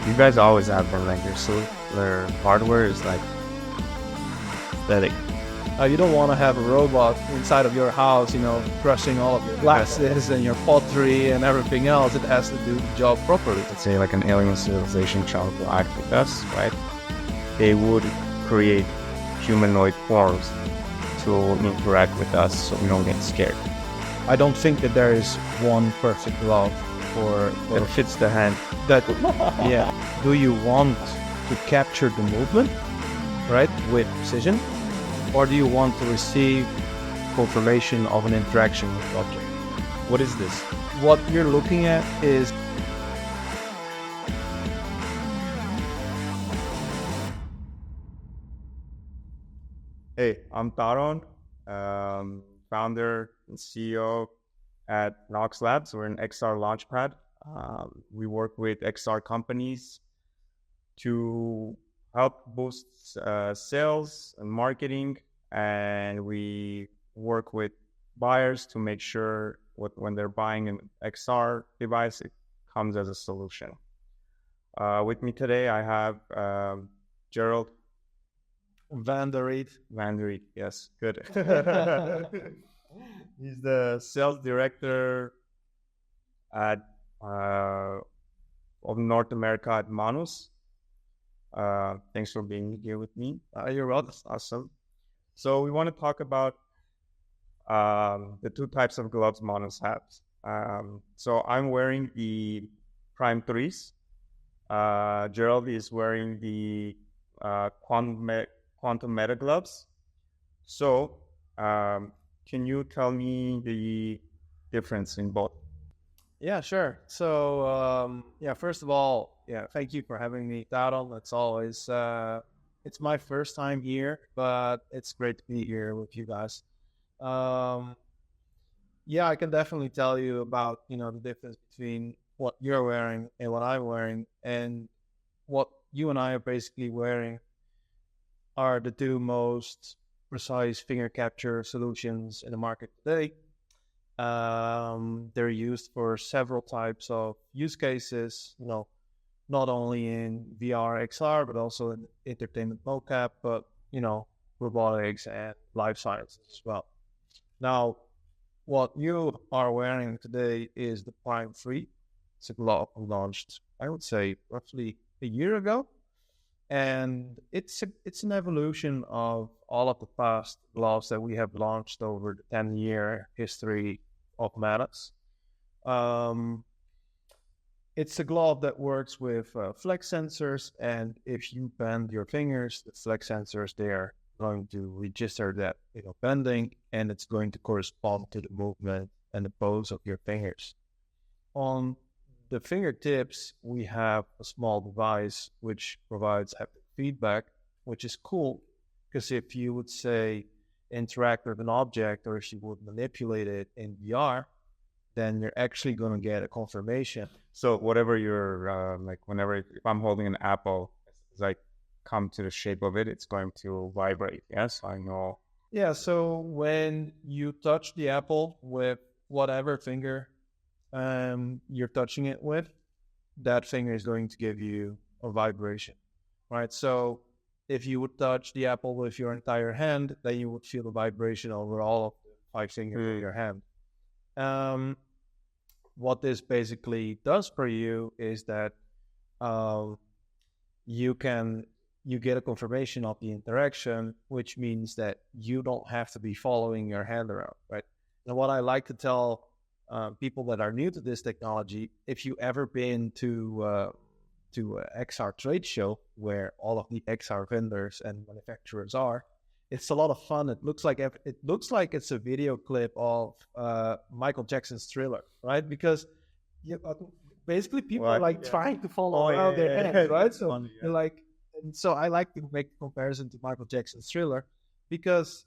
You guys always have been like their hardware is like pathetic. You don't want to have a robot inside of your house, crushing all of your glasses and your pottery and everything else. It has to do the job properly. Let's say like an alien civilization trying to act with us, right? They would create humanoid forms to interact with us so we don't get scared. I don't think that there is one perfect glove for It fits the hand. that. Yeah. Do you want to capture the movement, right, with precision? Or do you want to receive confirmation of an interaction with the object? What is this? What you're looking at is Hey, I'm Taron, founder and CEO at Knoxlabs. We're an XR launchpad. We work with XR companies to help boost sales and marketing, and we work with buyers to make sure when they're buying an XR device, it comes as a solution. With me today, I have Gerald. Van der Riet. Van der Riet, yes, good. He's the sales director at of North America at Manus. Thanks for being here with me. You're welcome. That's awesome. So we want to talk about the two types of gloves Manus has. So I'm wearing the Prime 3s. Gerald is wearing the Quantum Metagloves. So can you tell me the difference in both? Yeah, sure. So, first of all, thank you for having me, Taron. It's always, it's my first time here, but it's great to be here with you guys. I can definitely tell you about, the difference between what you're wearing and what I'm wearing, and what you and I are basically wearing are the two most precise finger capture solutions in the market today. They're used for several types of use cases, not only in VR, XR, but also in entertainment mocap, but, robotics and life sciences as well. Now, what you are wearing today is the Prime 3. It's a glove launched, I would say, roughly a year ago. And it's an evolution of all of the past gloves that we have launched over the 10-year history of Manus. It's a glove that works with flex sensors, and if you bend your fingers, the flex sensors, they're going to register that bending, and it's going to correspond to the movement and the pose of your fingers. On the fingertips, we have a small device which provides haptic feedback, which is cool because if you would say interact with an object, or if you would manipulate it in VR, then you're actually going to get a confirmation. So whatever you're whenever if I'm holding an apple, as I come to the shape of it, it's going to vibrate. Yes, I know. Yeah. So when you touch the apple with whatever finger you're touching it with, that finger is going to give you a vibration, right? So if you would touch the apple with your entire hand, then you would feel the vibration over all of the 5 fingers of your hand. What this basically does for you is that you get a confirmation of the interaction, which means that you don't have to be following your hand around, right? And what I like to tell people that are new to this technology, if you ever been to an XR trade show where all of the XR vendors and manufacturers are, it's a lot of fun. It looks like it's a video clip of Michael Jackson's Thriller, right? Because basically people are trying to follow around their hands, right? So funny, so I like to make the comparison to Michael Jackson's Thriller, because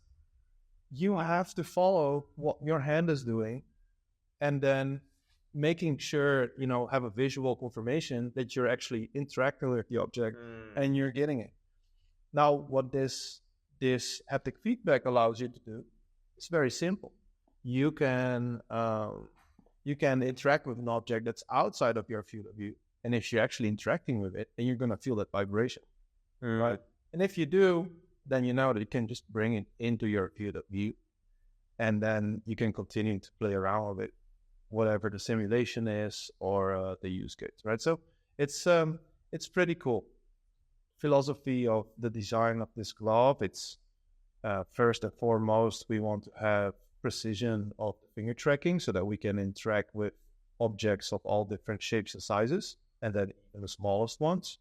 you have to follow what your hand is doing, and then making sure, have a visual confirmation that you're actually interacting with the object and you're getting it. Now, what this haptic feedback allows you to do is very simple. You can interact with an object that's outside of your field of view, And if you're actually interacting with it, then you're going to feel that vibration, Mm. right? And if you do, then you know that you can just bring it into your field of view, and then you can continue to play around with it, whatever the simulation is or the use case, right? So it's pretty cool. Philosophy of the design of this glove, it's first and foremost, we want to have precision of the finger tracking so that we can interact with objects of all different shapes and sizes, and then even the smallest ones.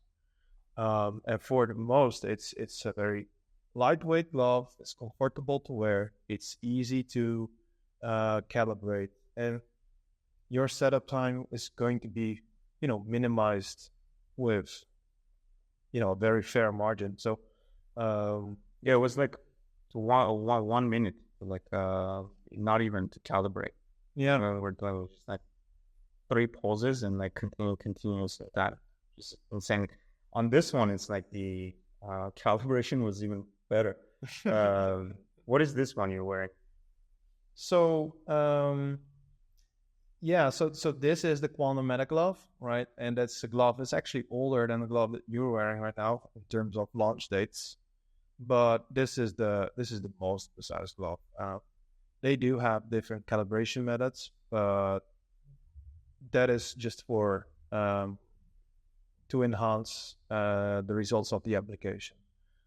And for the most, it's a very lightweight glove. It's comfortable to wear. It's easy to calibrate, and your setup time is going to be, minimized with, a very fair margin. So, Yeah, it was like 1 minute, like not even to calibrate. yeah, We're doing just like 3 poses and like continuous with that. Just insane. On this one, it's like the calibration was even better. What is this one you're wearing? So, so this is the quantum Metaglove, right? And that's a glove that's actually older than the glove that you're wearing right now in terms of launch dates. But this is the most precise glove. They do have different calibration methods, but that is just for to enhance the results of the application,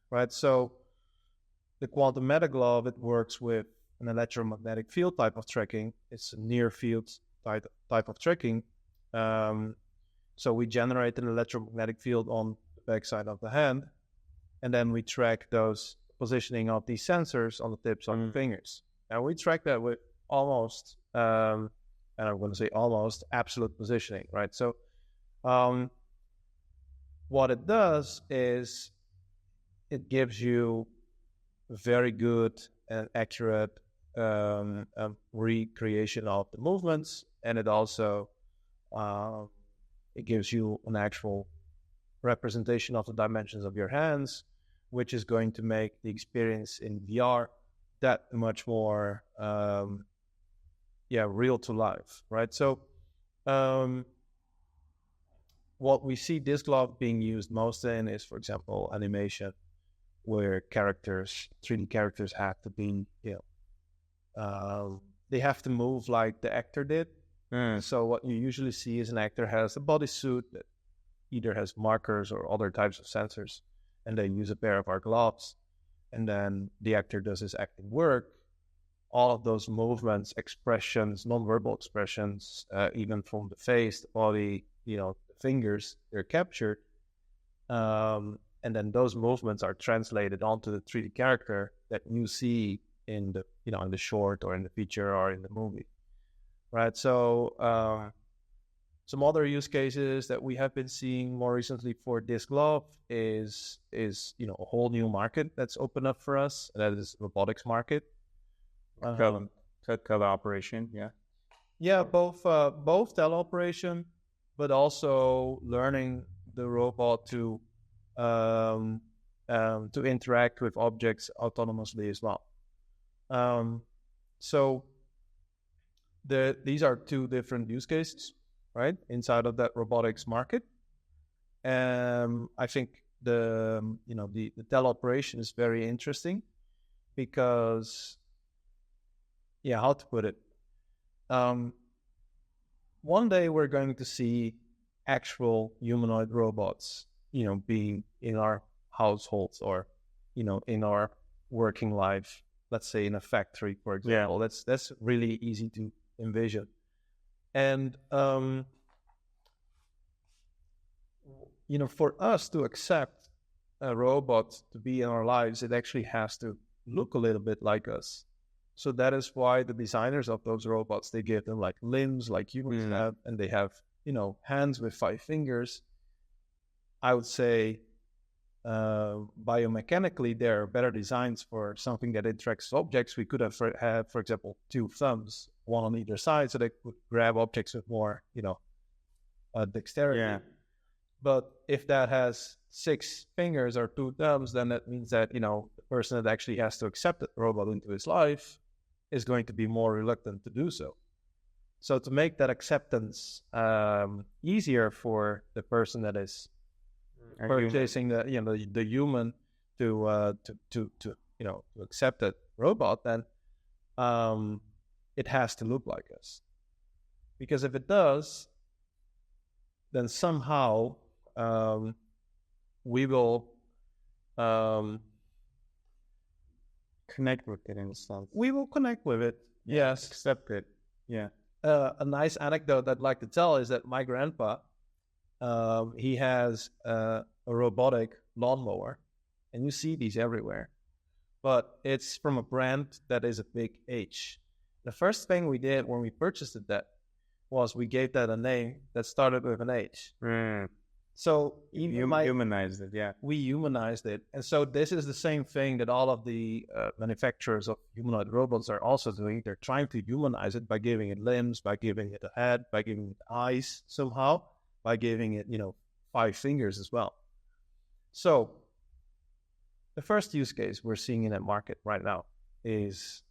right? So the quantum Metaglove, it works with an electromagnetic field type of tracking. It's a near field type of tracking. So we generate an electromagnetic field on the backside of the hand, and then we track those positioning of these sensors on the tips of the fingers. And we track that with almost, and I'm going to say almost, absolute positioning, right? So what it does is it gives you very good and accurate recreation of the movements, and it also it gives you an actual representation of the dimensions of your hands, which is going to make the experience in VR that much more real to life, right? So what we see this glove being used most in is, for example, animation, where 3D characters have to be, they have to move like the actor did. So what you usually see is an actor has a bodysuit that either has markers or other types of sensors, and they use a pair of our gloves, and then the actor does his acting work. All of those movements, expressions, nonverbal expressions, even from the face, the body, the fingers, they're captured. And then those movements are translated onto the 3D character that you see in the, in the short or in the feature or in the movie, right? So some other use cases that we have been seeing more recently for this glove is a whole new market that's opened up for us. And that is robotics market. Teleoperation, yeah. Yeah, both teleoperation, but also learning the robot to interact with objects autonomously as well. So these are two different use cases, right, inside of that robotics market. I think the teleoperation is very interesting because, how to put it? One day we're going to see actual humanoid robots, being in our households or, in our working life, let's say in a factory, for example. Yeah. That's really easy to envision. And, for us to accept a robot to be in our lives, it actually has to look a little bit like us. So that is why the designers of those robots, they give them like limbs like humans have, and they have, hands with 5 fingers. I would say biomechanically, there are better designs for something that interacts with objects. We could have, for example, 2 thumbs, one on either side, so they could grab objects with more, dexterity. Yeah. But if that has 6 fingers or 2 thumbs, then that means that, the person that actually has to accept the robot into his life is going to be more reluctant to do so. So to make that acceptance easier for the person that is purchasing the human to accept that robot, then it has to look like us. Because if it does, then somehow we will connect with it in a sense. We will connect with it. Yes. Accept it. Yeah. A nice anecdote I'd like to tell is that my grandpa, he has a robotic lawnmower, and you see these everywhere. But it's from a brand that is a big H. The first thing we did when we purchased it was we gave that a name that started with an H. So humanized it, yeah. We humanized it. And so this is the same thing that all of the manufacturers of humanoid robots are also doing. They're trying to humanize it by giving it limbs, by giving it a head, by giving it eyes somehow, by giving it, 5 fingers as well. So the first use case we're seeing in that market right now is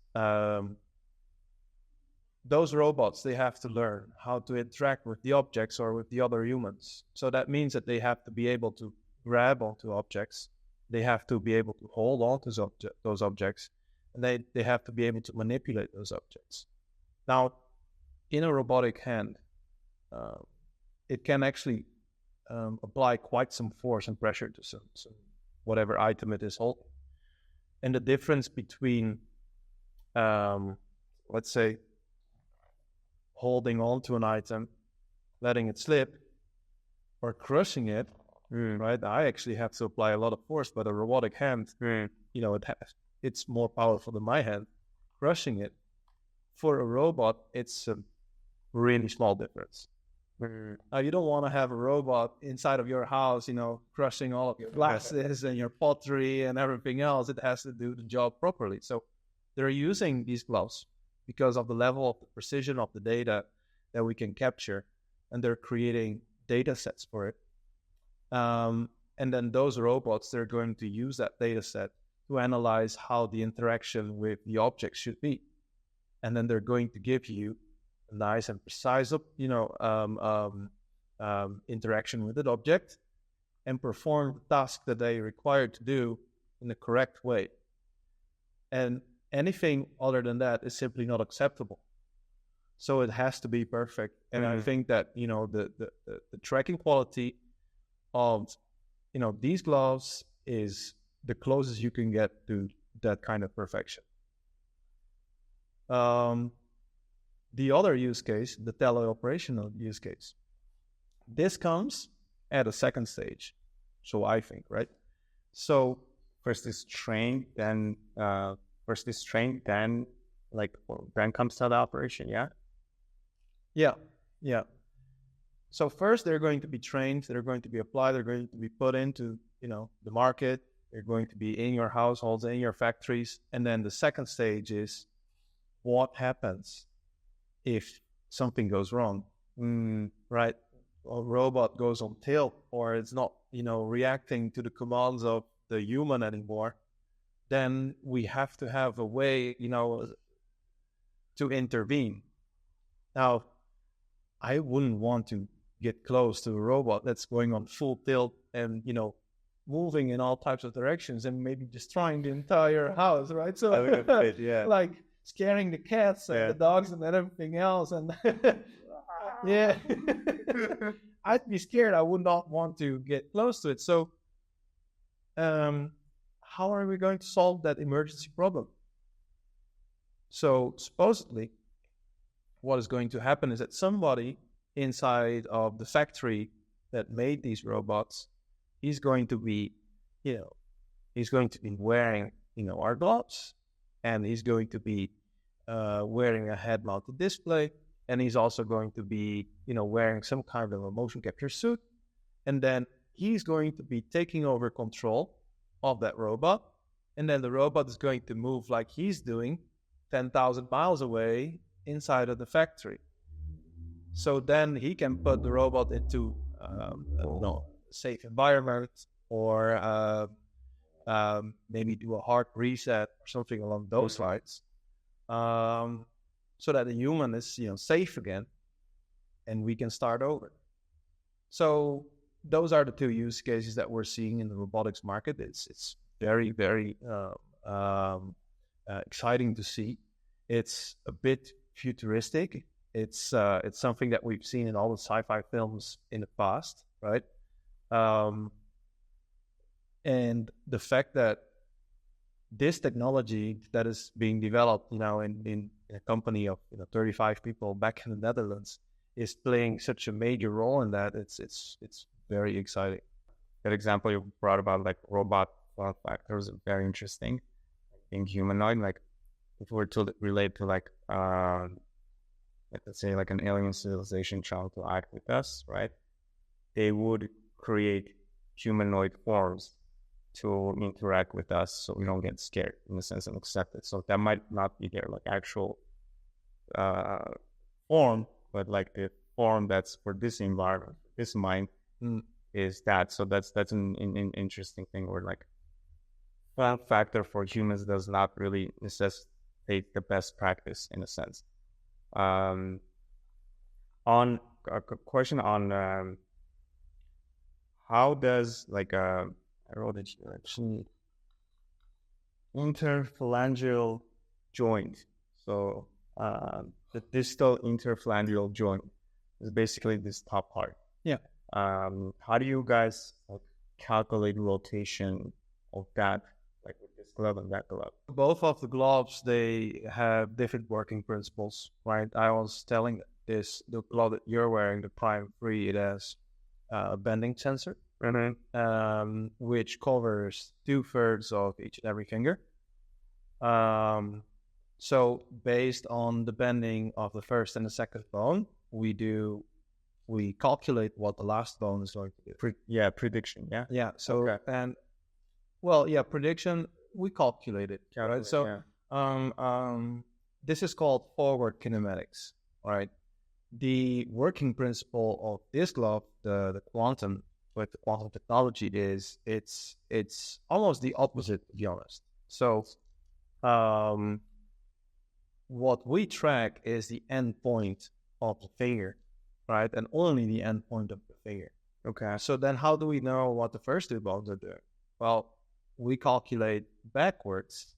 those robots, they have to learn how to interact with the objects or with the other humans. So that means that they have to be able to grab onto objects. They have to be able to hold on to those objects. And they have to be able to manipulate those objects. Now, in a robotic hand, it can actually apply quite some force and pressure to some whatever item it is holding. And the difference between, let's say, holding on to an item, letting it slip, or crushing it, right? I actually have to apply a lot of force, but a robotic hand, it's more powerful than my hand. Crushing it, for a robot, it's a really small difference. Now, you don't want to have a robot inside of your house, crushing all of your glasses and your pottery and everything else. It has to do the job properly. So they're using these gloves because of the level of the precision of the data that we can capture, and they're creating data sets for it. And then those robots, they're going to use that data set to analyze how the interaction with the object should be. And then they're going to give you a nice and precise, interaction with that object and perform the task that they require to do in the correct way. And anything other than that is simply not acceptable. So it has to be perfect. And I think that, the tracking quality of, these gloves is the closest you can get to that kind of perfection. The other use case, the teleoperational use case, this comes at a second stage. So I think, right? So first is trained, then then comes teleoperation, yeah? Yeah. So first they're going to be trained, they're going to be applied, they're going to be put into, the market, they're going to be in your households, in your factories. And then the second stage is what happens if something goes wrong, right? A robot goes on tilt, or it's not, reacting to the commands of the human anymore. Then we have to have a way, to intervene. Now, I wouldn't want to get close to a robot that's going on full tilt and, moving in all types of directions and maybe destroying the entire house, right? So, like scaring the cats and the dogs and everything else. And yeah, I'd be scared. I would not want to get close to it. So, how are we going to solve that emergency problem? So supposedly, what is going to happen is that somebody inside of the factory that made these robots, he's going to be wearing, our gloves, and he's going to be wearing a head-mounted display, and he's also going to be, wearing some kind of a motion capture suit, and then he's going to be taking over control of that robot, and then the robot is going to move like he's doing 10,000 miles away inside of the factory. So then he can put the robot into a safe environment, or maybe do a hard reset or something along those lines. so that the human is, safe again, and we can start over. So those are the two use cases that we're seeing in the robotics market. It's very, very exciting to see. It's a bit futuristic. It's something that we've seen in all the sci-fi films in the past, right? And the fact that this technology that is being developed now in a company of 35 people back in the Netherlands is playing such a major role in that, it's very exciting. That example you brought about like robot form factors is very interesting. In humanoid, like if we were to relate to like let's say like an alien civilization trying to act with us, right? They would create humanoid forms to interact with us so we don't get scared in the sense and accept it. So that might not be their like actual form, but like the form that's for this environment, this mind is that. So that's an interesting thing where like form factor for humans does not really necessitate the best practice in a sense. On a question on how does like I wrote it here actually, interphalangeal joint. So the distal interphalangeal joint is basically this top part. Yeah. How do you guys like calculate rotation of that, like with this glove and that glove? Both of the gloves, they have different working principles, right? I was telling this, the glove that you're wearing, the Prime 3, it has a bending sensor, which covers 2/3 of each and every finger. So based on the bending of the first and the second bone, we calculate what the last bone is going to do. Prediction. Yeah. So okay. Prediction, we calculate it. Right. So this is called forward kinematics. Right. The working principle of this glove, the quantum with the quantum technology, is it's almost the opposite, to be honest. So what we track is the end point of the finger, right? And only the end point of the finger. Okay. So then how do we know what the first two bones are doing? Well, we calculate backwards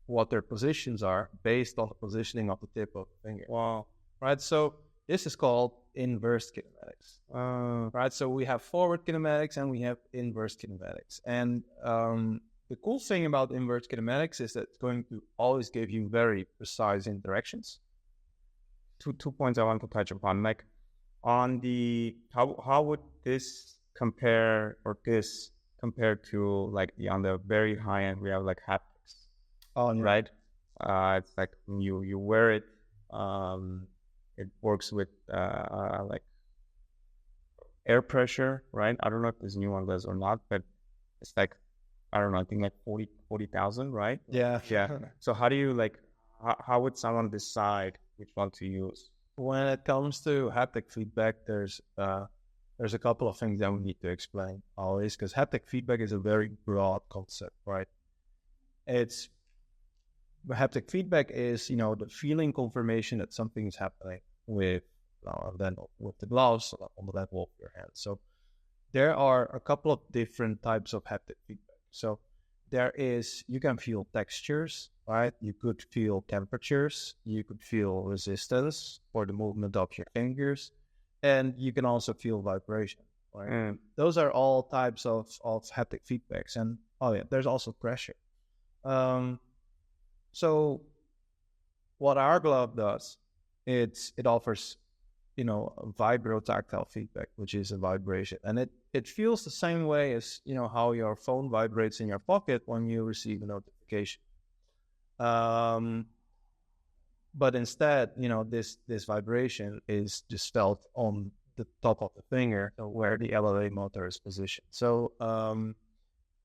what their positions are based on the positioning of the tip of the finger. Wow. Right? So this is called inverse kinematics. Right? So we have forward kinematics and we have inverse kinematics. And the cool thing about inverse kinematics is that it's going to always give you very precise interactions. Two points I want to touch upon. Like on the how would this compare to like on the very high end we have like haptics. Right? It's like when you wear it, it works with like air pressure, right? I don't know if this new one does or not, but it's like, I don't know, I think like 40,000, right? Yeah. So how do you like, how would someone decide which one to use? When it comes to haptic feedback, there's a couple of things that we need to explain always, because haptic feedback is a very broad concept, right? Haptic feedback is, the feeling confirmation that something is happening with the gloves on the level of your hand. So there are a couple of different types of haptic feedback. So you can feel textures, right? You could feel temperatures, you could feel resistance for the movement of your fingers, and you can also feel vibration, right? Those are all types of haptic feedbacks. And there's also pressure. So what our glove does, it offers, vibrotactile feedback, which is a vibration. And it feels the same way as, how your phone vibrates in your pocket when you receive a notification. But instead, this vibration is just felt on the top of the finger where the LLA motor is positioned. So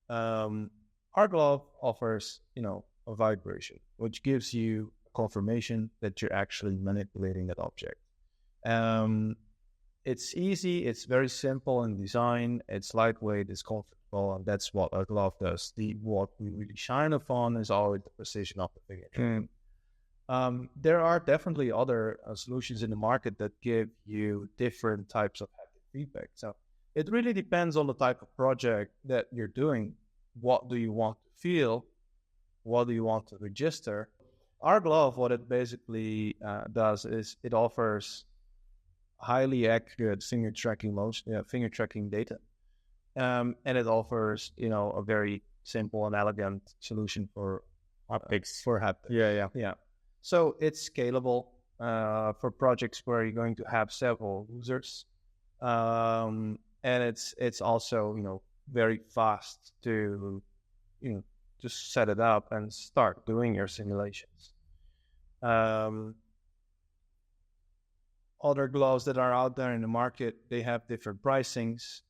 our glove offers, a vibration, which gives you confirmation that you're actually manipulating that object. It's easy, it's very simple in design, it's lightweight, it's comfortable, and that's what a glove does. What we really shine upon is always the precision of the finger. There are definitely other solutions in the market that give you different types of haptic feedback. So it really depends on the type of project that you're doing. What do you want to feel? What do you want to register? Our glove, what it basically does is it offers highly accurate finger tracking finger tracking data, and it offers a very simple and elegant solution for Haptics. haptics. Yeah. So it's scalable for projects where you're going to have several users, and it's also very fast to just set it up and start doing your simulations. Other gloves that are out there in the market, they have different pricings.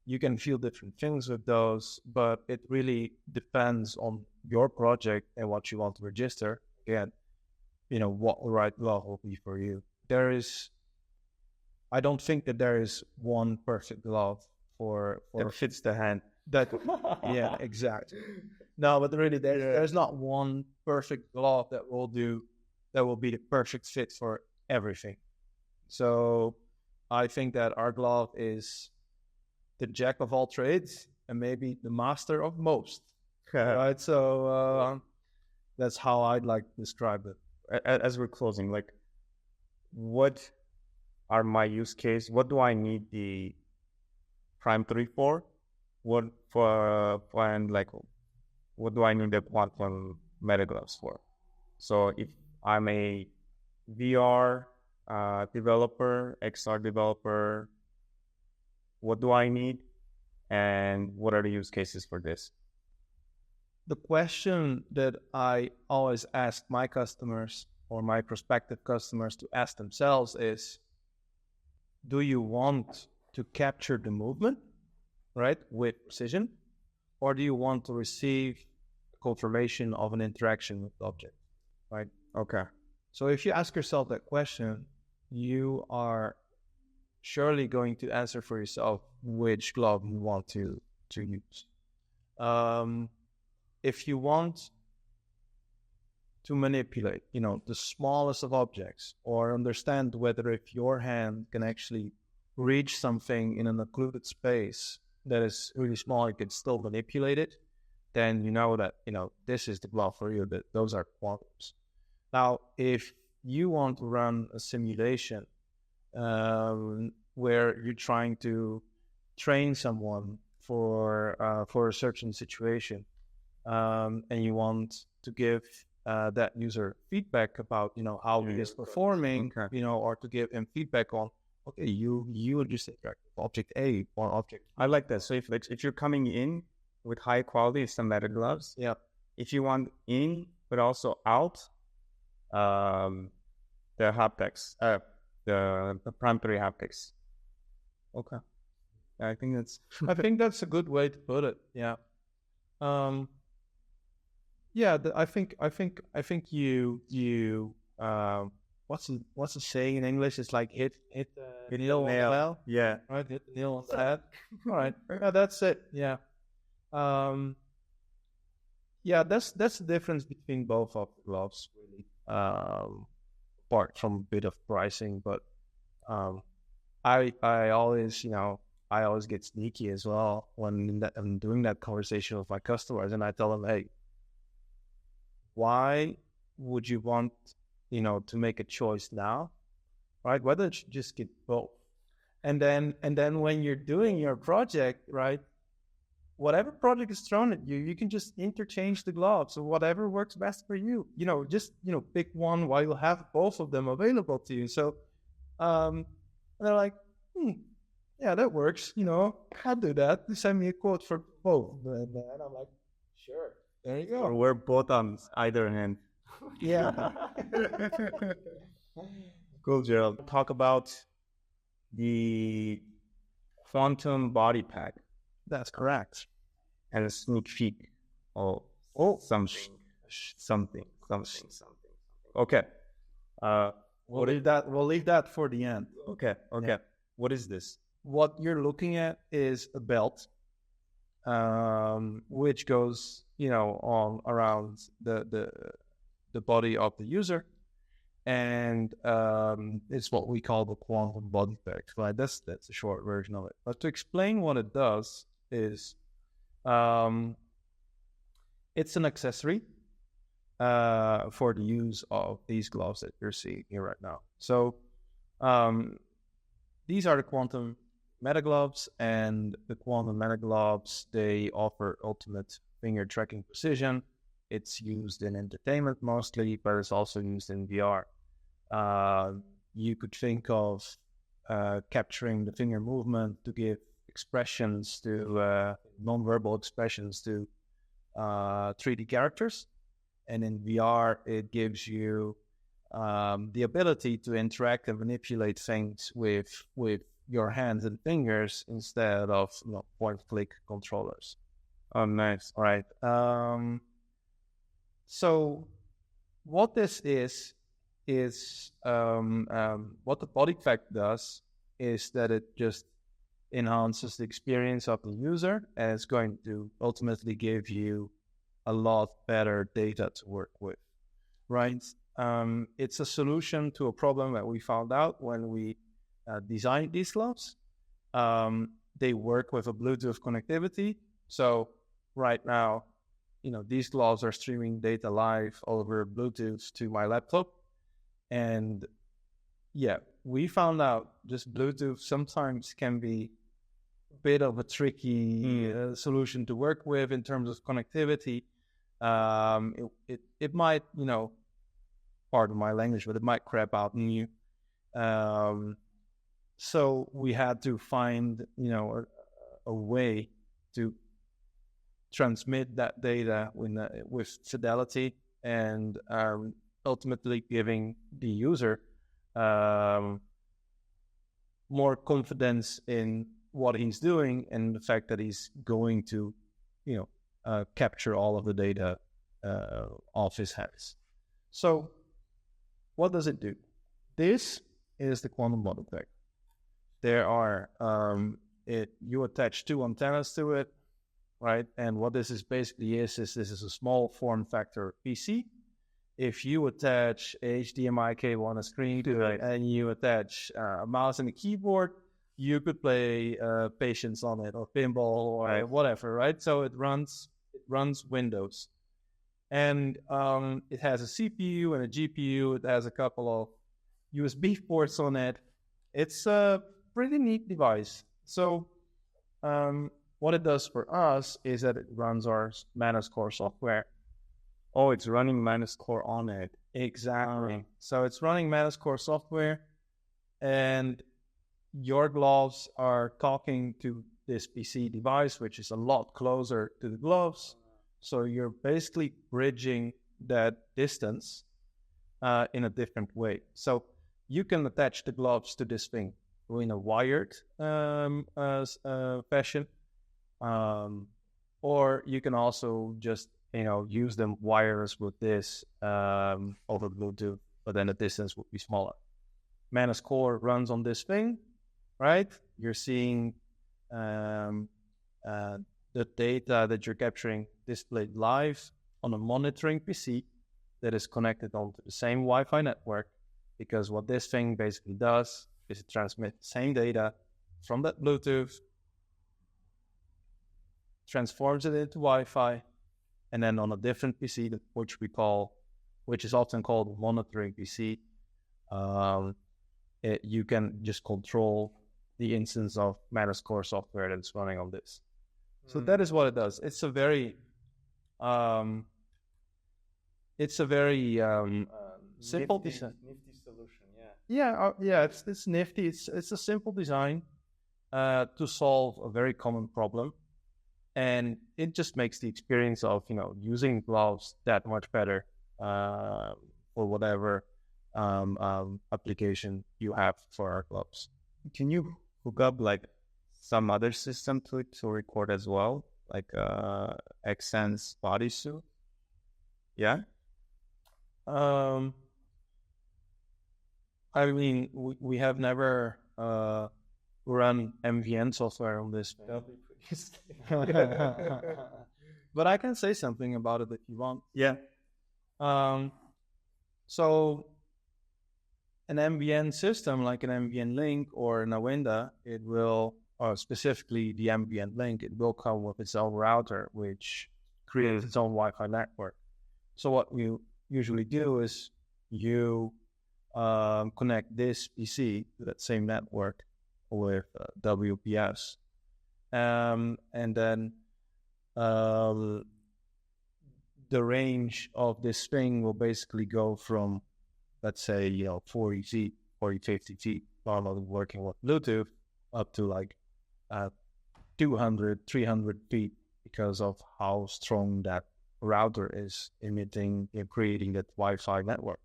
You can feel different things with those, but it really depends on your project and what you want to register. Again, what the right glove will be for you. I don't think that there is one perfect glove for That fits the hand. that. Yeah, exactly. No, but really, there's not one perfect glove that will be the perfect fit for everything. So I think that our glove is the jack of all trades and maybe the master of most. Right? So that's how I'd like to describe it. As we're closing, like, what are my use case? What do I need the Prime 3 for? What do I need the quantum Metagloves for? So if I'm a VR developer, XR developer, what do I need? And what are the use cases for this? The question that I always ask my customers or my prospective customers to ask themselves is, do you want to capture the movement, right, with precision? Or do you want to receive confirmation of an interaction with the object, right? Okay. So if you ask yourself that question, you are surely going to answer for yourself which glove you want to use. If you want to manipulate, the smallest of objects, or understand whether if your hand can actually reach something in an occluded space that is really small, you can still manipulate it, then you know that, this is the glove for you. That those are quantums. Now, if you want to run a simulation where you're trying to train someone for a certain situation, and you want to give that user feedback about how he is performing, Okay. or to give him feedback on, okay, you just interact with object A or object. I like that. So if you're coming in with high quality, some Metagloves. Yeah. If you want in but also out, the Haptics, the Prime 3 Haptics. Okay. I think that's a good way to put it. Yeah. Yeah. I think you what's the saying in English? It's like hit the nail on the head. Yeah. Right. Hit the nail on the head. All right. Yeah, that's it. Yeah. Yeah. That's the difference between both of the gloves, really. Apart from a bit of pricing, but I always I always get sneaky as well when I'm doing that conversation with my customers, and I tell them, hey, why would you want to make a choice now, right? Why don't you just get both? And then when you're doing your project, right, whatever project is thrown at you, you can just interchange the gloves, or whatever works best for you. Just pick one while you have both of them available to you. So and they're like, yeah, that works. I'll do that. Send me a quote for both. And I'm like, sure. There you go. Or we're both on either hand. Yeah. Cool, Gerald. Talk about the quantum body pack. That's correct. And a sneak peek of something. Okay. We'll leave that for the end. Okay. Yeah. What is this? What you're looking at is a belt, which goes, on around the the body of the user. And it's what we call the quantum body tech. Right? That's a short version of it. But to explain what it does is it's an accessory for the use of these gloves that you're seeing here right now. So these are the quantum Metagloves, and the quantum Metagloves, they offer ultimate finger tracking precision. It's used in entertainment mostly, but it's also used in VR. You could think of capturing the finger movement to give expressions to non-verbal expressions to 3D characters. And in VR, it gives you the ability to interact and manipulate things with your hands and fingers instead of point-click controllers. Oh, nice. All right. So what this is what the body tech does is that it just enhances the experience of the user, and it's going to ultimately give you a lot better data to work with, right? It's a solution to a problem that we found out when we designed these gloves. They work with a Bluetooth connectivity. So right now, these gloves are streaming data live over Bluetooth to my laptop. And yeah, we found out just Bluetooth sometimes can be a bit of a tricky solution to work with in terms of connectivity. It might, pardon my language, but it might crap out on you. So we had to find, a way to transmit that data with fidelity and ultimately giving the user more confidence in what he's doing and the fact that he's going to, capture all of the data off his hands. So what does it do? This is the quantum body tech. There are, you attach 2 antennas to it, right? And what this is basically is this is a small form factor PC. If you attach a HDMI cable on a screen to it and you attach a mouse and a keyboard, you could play Patience on it or Pinball or whatever, right? So it runs Windows. And it has a CPU and a GPU. It has a couple of USB ports on it. It's a pretty neat device. So what it does for us is that it runs our Manus core software. Oh, it's running Manus core on it. Exactly. So it's running Manus core software, and your gloves are talking to this PC device, which is a lot closer to the gloves. So you're basically bridging that distance in a different way. So you can attach the gloves to this thing in a wired fashion, or you can also just use them wireless with this over Bluetooth, but then the distance would be smaller. Manus core runs on this thing, right? You're seeing the data that you're capturing displayed live on a monitoring PC that is connected onto the same Wi-Fi network, because what this thing basically does is it transmits the same data from that Bluetooth, transforms it into Wi-Fi, and then on a different PC, which is often called monitoring PC, you can just control the instance of Manus core software that's running on this. So that is what it does. It's a very simple design. Nifty solution, Yeah. It's nifty. It's a simple design to solve a very common problem. And it just makes the experience of, using gloves that much better for whatever application you have for our gloves. Can you hook up like some other system to it to record as well, like Xsense bodysuit? Yeah. I mean, we have never run MVN software on this. But I can say something about it if you want. Yeah. So an ambient system like an ambient link or an Awinda, it will, or specifically the ambient link, it will come with its own router, which creates its own Wi-Fi network. So what we usually do is you connect this PC to that same network with WPS. And then the range of this thing will basically go from, let's say, 40 feet, 40, 50 feet, normally working with Bluetooth, up to like 200, 300 feet because of how strong that router is emitting and creating that Wi-Fi network.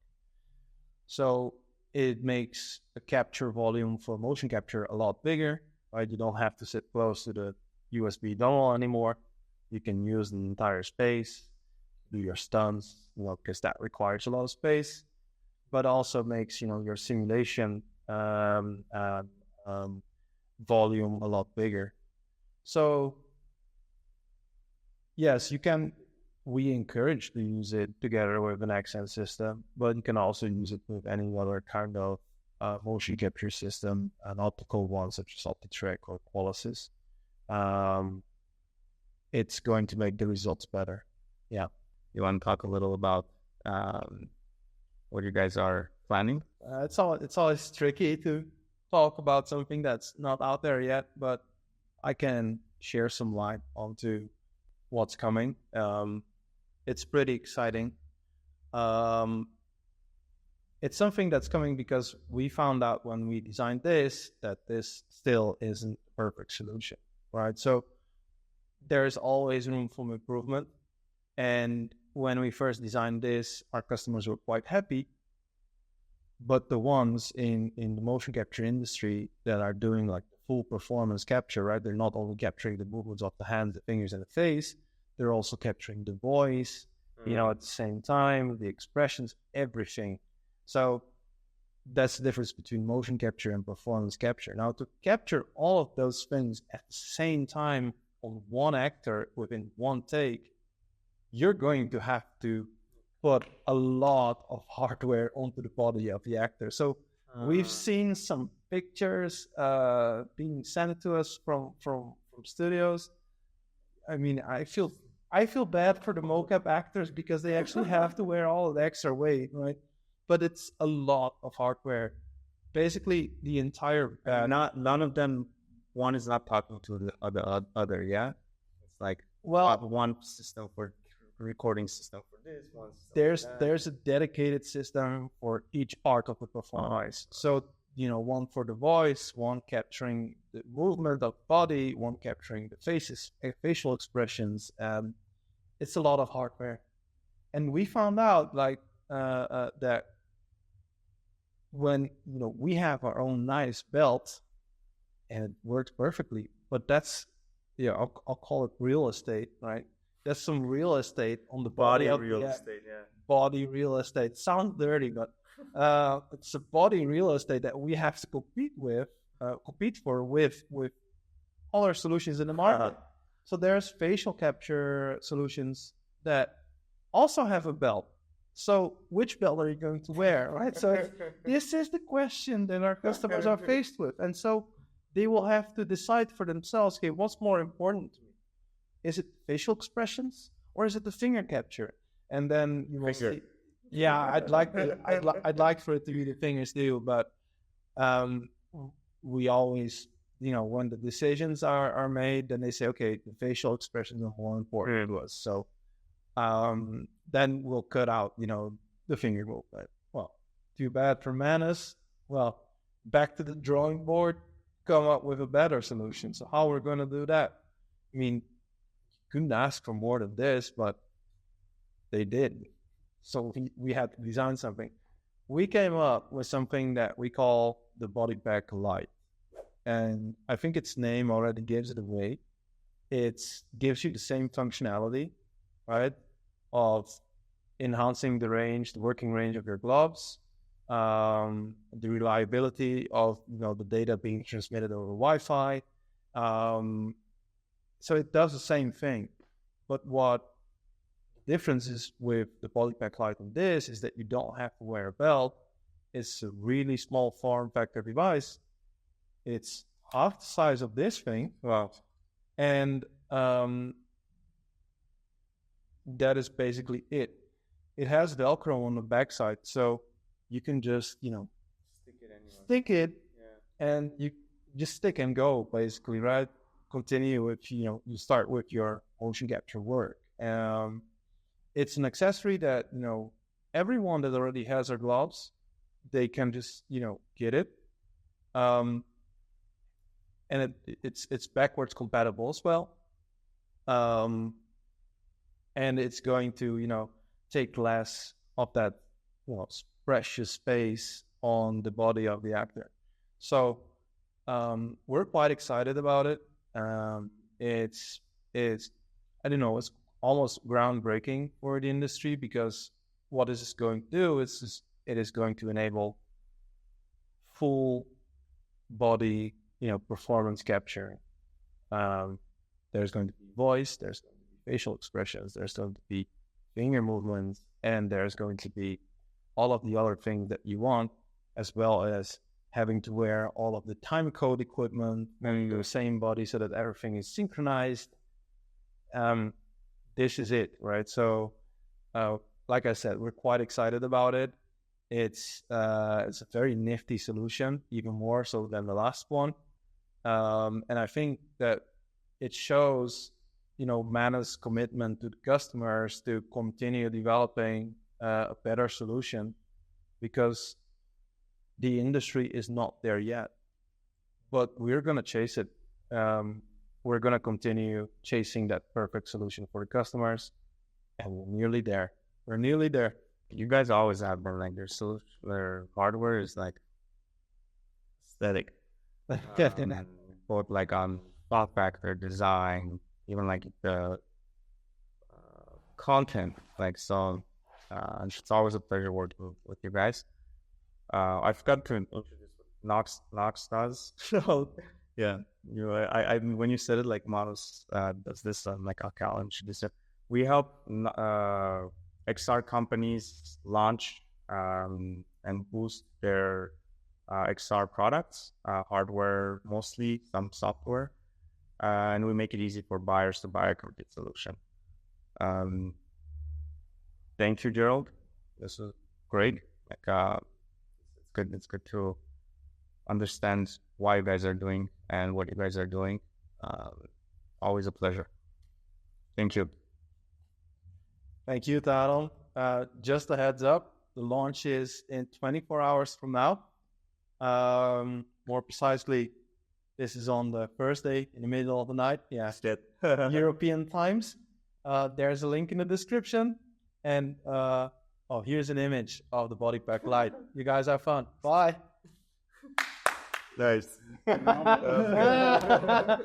So it makes the capture volume for motion capture a lot bigger, right? You don't have to sit close to the USB dongle anymore. You can use the entire space, do your stunts, because that requires a lot of space, but also makes, your simulation volume a lot bigger. So yes, we encourage to use it together with an accent system, but you can also use it with any other kind of motion capture system, an optical one such as Optitrack or Qualisys. It's going to make the results better. Yeah. You want to talk a little about what you guys are planning? It's always tricky to talk about something that's not out there yet, but I can share some light onto what's coming. It's pretty exciting. It's something that's coming because we found out when we designed this that this still isn't the perfect solution, right? So there's always room for improvement. And when we first designed this, our customers were quite happy. But the ones in the motion capture industry that are doing like the full performance capture, right? They're not only capturing the movements of the hands, the fingers, and the face, they're also capturing the voice, at the same time, the expressions, everything. So that's the difference between motion capture and performance capture. Now, to capture all of those things at the same time on one actor within one take, you're going to have to put a lot of hardware onto the body of the actor. So we've seen some pictures being sent to us from studios. I mean, I feel bad for the mocap actors because they actually have to wear all the extra weight, right? But it's a lot of hardware. Basically, the entire none of them. One is not talking to the other. Yeah, it's like one system for recording system for this one. There's a dedicated system for each part of the performance. So one for the voice, one capturing the movement of the body, one capturing the facial expressions. It's a lot of hardware, and we found out that when we have our own nice belt, and it works perfectly. But that's I'll call it real estate, right? There's some real estate on the body real estate, yeah. Body real estate sounds dirty, but it's a body real estate that we have to compete for with other solutions in the market. So there's facial capture solutions that also have a belt. So which belt are you going to wear, right? So this is the question that our customers are faced with, and so they will have to decide for themselves, okay, what's more important to me? Is it facial expressions or is it the finger capture? And then you will see. Yeah, I'd like for it to be the fingers too, but we always, when the decisions are made, then they say, okay, the facial expressions are more important to us. So then we'll cut out, the finger movement. Well, too bad for Manus. Well, back to the drawing board, come up with a better solution. So how we're going to do that? I mean, couldn't ask for more than this, but they did. So we had to design something. We came up with something that we call the Body Pack Lite. And I think its name already gives it away. It gives you the same functionality, right, of enhancing the working range of your gloves, the reliability of the data being transmitted over Wi-Fi. So it does the same thing. But what differences with the body pack light on this is that you don't have to wear a belt. It's a really small form factor device. It's half the size of this thing. Wow. And that is basically it. It has Velcro on the backside, so you can just, stick it, and you just stick and go, basically, right? Continue with, you start with your motion capture work. It's an accessory that, everyone that already has their gloves, they can just, get it. And it's backwards compatible as well. And it's going to, take less of that, precious space on the body of the actor. So we're quite excited about it. It's I don't know, it's almost groundbreaking for the industry, because what this is going to do is it is going to enable full body, performance capture. There's going to be voice, there's going to be facial expressions, there's going to be finger movements, and there's going to be all of the other things that you want, as well as having to wear all of the time code equipment in the same body so that everything is synchronized. This is it, right? So, like I said, we're quite excited about it. It's a very nifty solution, even more so than the last one. And I think that it shows, Manus' commitment to the customers to continue developing a better solution, because the industry is not there yet. But we're going to chase it. We're going to continue chasing that perfect solution for the customers, and we're nearly there. We're nearly there. You guys always have been like their hardware is like aesthetic. Both like on thought factor, design, even like the content. Like so, it's always a pleasure working with you guys. I forgot to introduce Knoxlabs. So, yeah, I when you said it, like Manus does this, I'm like, okay, I'll introduce it. We help XR companies launch and boost their XR products, hardware mostly, some software, and we make it easy for buyers to buy a complete solution. Thank you, Gerald. This is great. Like, it's good to understand why you guys are doing and what you guys are doing. Always a pleasure. Thank you. Thank you, Taron. Just a heads up, the launch is in 24 hours from now. More precisely, this is on the Thursday in the middle of the night. Yeah, European times. There's a link in the description. And here's an image of the body pack light. You guys have fun. Bye. Nice. Yeah.